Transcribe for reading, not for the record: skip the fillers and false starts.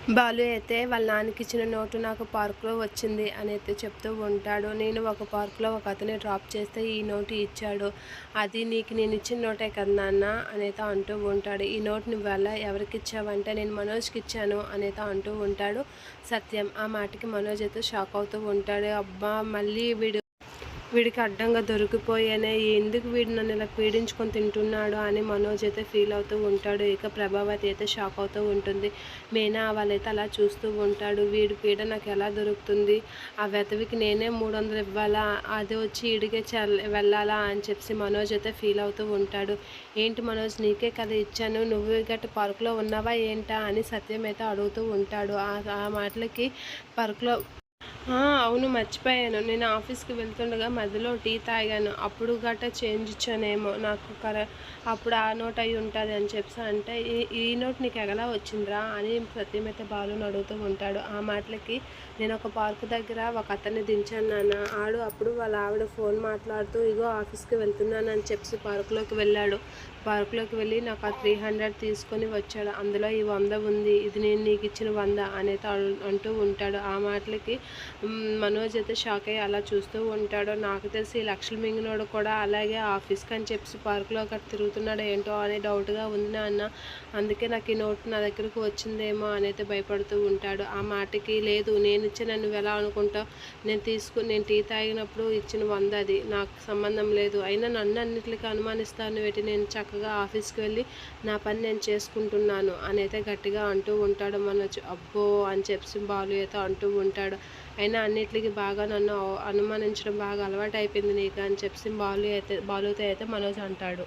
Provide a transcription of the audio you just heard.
బాలు అయితే వాళ్ళ నాన్నకి ఇచ్చిన నోటు నాకు పార్క్లో వచ్చింది అని అయితే చెప్తూ ఉంటాడు. నేను ఒక పార్క్లో ఒక అతని డ్రాప్ చేస్తే ఈ నోటు ఇచ్చాడు. అది నీకు నేను ఇచ్చిన నోటే కదా నాన్న అనేత అంటూ ఉంటాడు. ఈ నోటు నువ్వు ఎవరికి ఇచ్చావంటే నేను మనోజ్కి ఇచ్చాను అనేత అంటూ ఉంటాడు సత్యం. ఆ మాటకి మనోజ్ అయితే షాక్ అవుతూ ఉంటాడు. అబ్బా మళ్ళీ వీడికి అడ్డంగా దొరికిపోయానే, ఎందుకు వీడు నన్ను ఇలా పీడించుకొని తింటున్నాడు అని మనోజ్ అయితే ఫీల్ అవుతూ ఉంటాడు. ఇక ప్రభావతి అయితే షాక్ అవుతూ ఉంటుంది. మీనా వాళ్ళైతే అలా చూస్తూ ఉంటాడు. వీడి పీడ నాకు ఎలా దొరుకుతుంది, ఆ వెతవికి నేనే 300 ఇవ్వాలా, అది వచ్చి ఈడికే వెళ్ళాలా అని చెప్పి మనోజ్ అయితే ఫీల్ అవుతూ ఉంటాడు. ఏంటి మనోజ్, నీకే కదా ఇచ్చాను, నువ్వు గట్ట పార్కులో ఉన్నావా ఏంటా అని సత్యం అయితే అడుగుతూ ఉంటాడు. ఆ మాటలకి పార్కులో అవును మర్చిపోయాను. నేను ఆఫీస్‌కి వెళ్తుండగా మధ్యలో టీ తాగాను. అప్పుడు గట్టా చేంజ్ ఇచ్చానేమో. నాకు అప్పుడు ఆ నోట్ అయ్యి ఉంటది అని చెప్పేసి అంటే, ఈ నోట్ నీకు ఎలా వచ్చిందిరా అని సత్యం అయితే బాలుని అడుగుతూ ఉంటాడు. ఆ మాటలకి నేను ఒక పార్క్ దగ్గర ఒక అతన్ని దించాను నాన్న. అప్పుడు వాళ్ళ ఆవిడ ఫోన్ మాట్లాడుతూ ఇగో ఆఫీస్‌కి వెళ్తున్నాను అని చెప్పేసి పార్కులోకి వెళ్ళాడు. పార్కులోకి వెళ్ళి నాకు ఆ 300 తీసుకొని వచ్చాడు. అందులో ఈ 100 ఉంది. ఇది నేను నీకు ఇచ్చిన 100 అనేది అంటూ ఉంటాడు. ఆ మాటలకి మనోజ్ అయితే షాక్ అయ్యి అలా చూస్తూ ఉంటాడు. నాకు తెలిసి లక్షలు మింగినోడు కూడా అలాగే ఆఫీస్కి అని చెప్పి పార్కులో అక్కడ తిరుగుతున్నాడు ఏంటో అని డౌట్గా ఉంది నాన్న. అందుకే నాకు ఈ నోట్ నా దగ్గరకు వచ్చిందేమో అని అయితే భయపడుతూ ఉంటాడు. ఆ మాటకి లేదు, నేను ఇచ్చిన నువ్వు ఎలా అనుకుంటావు, నేను టీ తాగినప్పుడు ఇచ్చిన 100 అది నాకు సంబంధం లేదు. అయినా నన్ను అన్నిటికీ అనుమానిస్తాను వేటి, నేను చక్కగా ఆఫీస్కి వెళ్ళి నా పని నేను చేసుకుంటున్నాను అని అయితే గట్టిగా అంటూ ఉంటాడు మనోజ్. అబ్బో అని చెప్పి బాలు అయితే అంటూ ఉంటాడు. అయినా అన్నిటికీ బాగా నన్ను అనుమానించడం బాగా అలవాటు అయిపోయింది నీకు అని చెప్పి బాలుతో అయితే మనోజ్ అంటాడు.